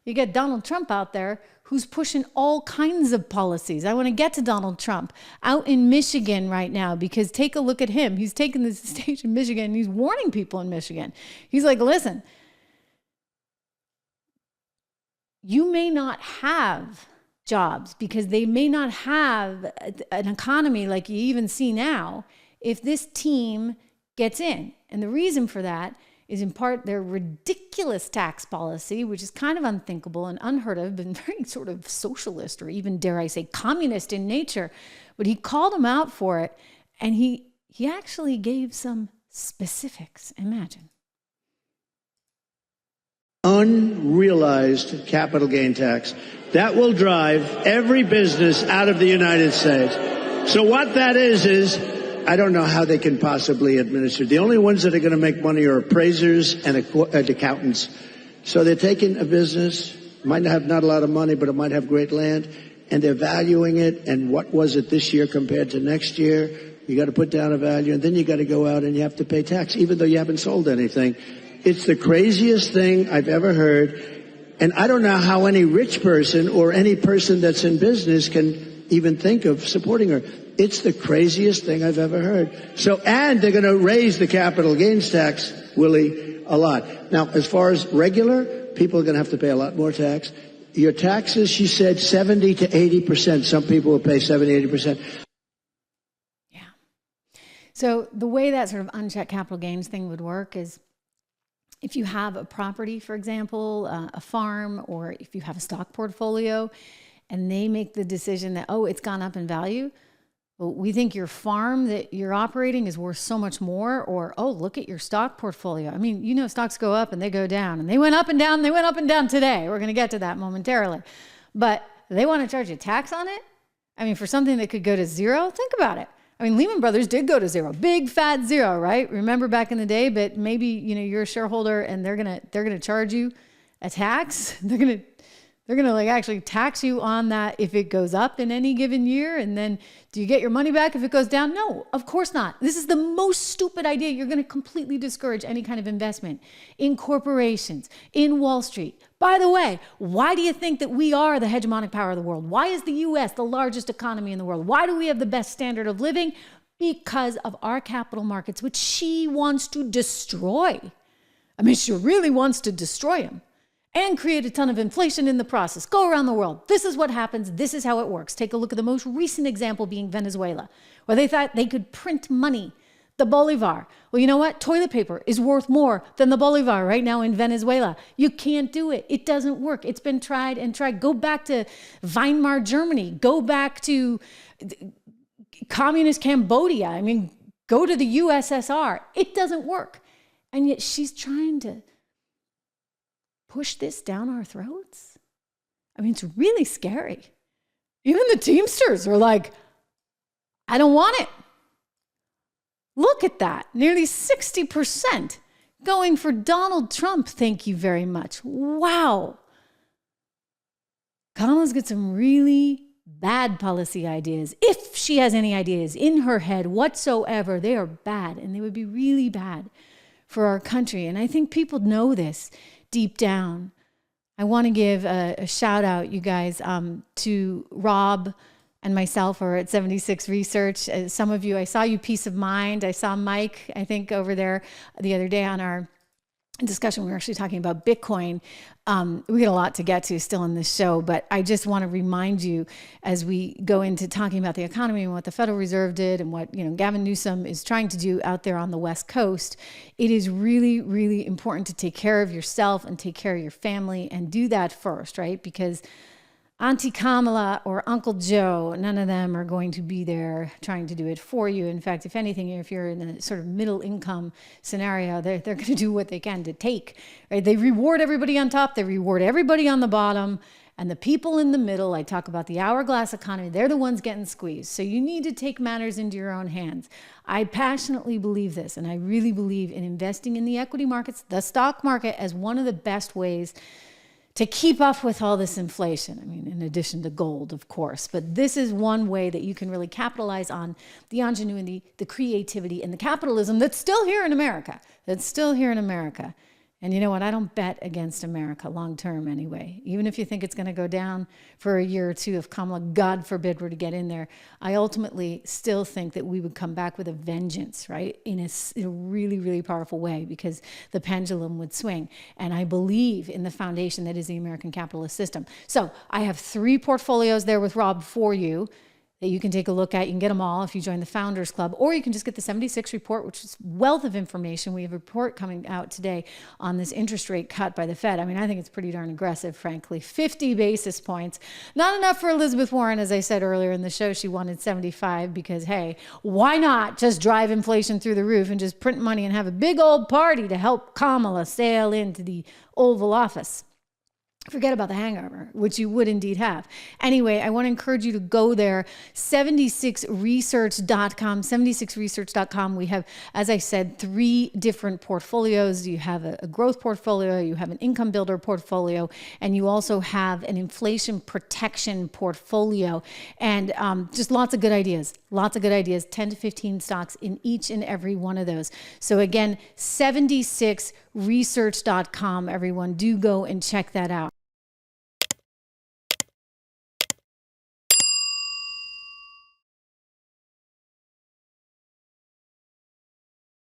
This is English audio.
You get Donald Trump out there who's pushing all kinds of policies. I want to get to Donald Trump out in Michigan right now, because take a look at him. He's taking the stage in Michigan and he's warning people in Michigan. He's like, listen, you may not have jobs because they may not have an economy like you even see now if this team gets in. And the reason for that is in part their ridiculous tax policy, which is kind of unthinkable and unheard of, and very sort of socialist, or even, dare I say, communist in nature. But he called them out for it, and he actually gave some specifics. Imagine. Unrealized capital gain tax. That will drive every business out of the United States. So what that is I don't know how they can possibly administer. The only ones that are going to make money are appraisers and accountants. So they're taking a business, might have not a lot of money, but it might have great land, and they're valuing it. And what was it this year compared to next year? You got to put down a value, and then you got to go out and you have to pay tax, even though you haven't sold anything. It's the craziest thing I've ever heard. And I don't know how any rich person or any person that's in business can even think of supporting her. It's the craziest thing I've ever heard. So, and they're going to raise the capital gains tax, Willie, a lot. Now, as far as regular, people are going to have to pay a lot more tax. Your taxes, she said, 70 to 80%. Some people will pay 70, 80%. Yeah. So the way that sort of unchecked capital gains thing would work is if you have a property, for example, a farm, or if you have a stock portfolio, and they make the decision that, oh, it's gone up in value, well, we think your farm that you're operating is worth so much more, or, oh, look at your stock portfolio. I mean, you know, stocks go up and they go down, and they went up and down, they went up and down today. We're going to get to that momentarily. But they want to charge you tax on it? I mean, for something that could go to zero, think about it. I mean, Lehman Brothers did go to zero, big fat zero, right? Remember back in the day, but maybe, you know, you're a shareholder and they're going to charge you a tax. They're going to like actually tax you on that if it goes up in any given year. And then do you get your money back if it goes down? No, of course not. This is the most stupid idea. You're going to completely discourage any kind of investment in corporations, in Wall Street. By the way, why do you think that we are the hegemonic power of the world? Why is the US the largest economy in the world? Why do we have the best standard of living? Because of our capital markets, which she wants to destroy. I mean, she really wants to destroy them. And create a ton of inflation in the process. Go around the world. This is what happens. This is how it works. Take a look at the most recent example being Venezuela, where they thought they could print money, the Bolivar. Well, you know what? Toilet paper is worth more than the Bolivar right now in Venezuela. You can't do it. It doesn't work. It's been tried and tried. Go back to Weimar Germany. Go back to communist Cambodia. I mean, go to the USSR. It doesn't work. And yet she's trying to push this down our throats? I mean, it's really scary. Even the Teamsters are like, I don't want it. Look at that. Nearly 60% going for Donald Trump. Thank you very much. Wow. Kamala's got some really bad policy ideas. If she has any ideas in her head whatsoever, they are bad, and they would be really bad for our country. And I think people know this deep down. I want to give a shout out, you guys, to Rob and myself over at 76 Research. Some of you, I saw you Peace of Mind. I saw Mike, I think, over there the other day on our discussion. We were actually talking about Bitcoin. We got a lot to get to still in this show, but I just want to remind you as we go into talking about the economy and what the Federal Reserve did and what, you know, Gavin Newsom is trying to do out there on the West Coast. It is really, really important to take care of yourself and take care of your family and do that first, right? Because Auntie Kamala or Uncle Joe, none of them are going to be there trying to do it for you. In fact, if anything, if you're in a sort of middle income scenario, they're going to do what they can to take, right? They reward everybody on top. They reward everybody on the bottom. And the people in the middle, I talk about the hourglass economy, they're the ones getting squeezed. So you need to take matters into your own hands. I passionately believe this, and I really believe in investing in the equity markets, the stock market, as one of the best ways to keep up with all this inflation. I mean, in addition to gold, of course, but this is one way that you can really capitalize on the ingenuity, the creativity, and the capitalism that's still here in America, And you know what? I don't bet against America long term anyway. Even if you think it's going to go down for a year or two, if Kamala, God forbid, were to get in there, I ultimately still think that we would come back with a vengeance, right? In a really, really powerful way, because the pendulum would swing. And I believe in the foundation that is the American capitalist system. So I have 3 portfolios there with Rob for you that you can take a look at. You can get them all if you join the Founders Club, or you can just get the 76 report, which is wealth of information. We have a report coming out today on this interest rate cut by the Fed. I mean, I think it's pretty darn aggressive, frankly. 50 basis points. Not enough for Elizabeth Warren. As I said earlier in the show, she wanted 75 because, hey, why not just drive inflation through the roof and just print money and have a big old party to help Kamala sail into the Oval Office? Forget about the hangover, which you would indeed have. Anyway, I want to encourage you to go there, 76research.com, 76research.com. We have, as I said, 3 different portfolios. You have a growth portfolio, you have an income builder portfolio, and you also have an inflation protection portfolio. And just lots of good ideas, 10 to 15 stocks in each and every one of those. So again, 76research.com, everyone. Do go and check that out.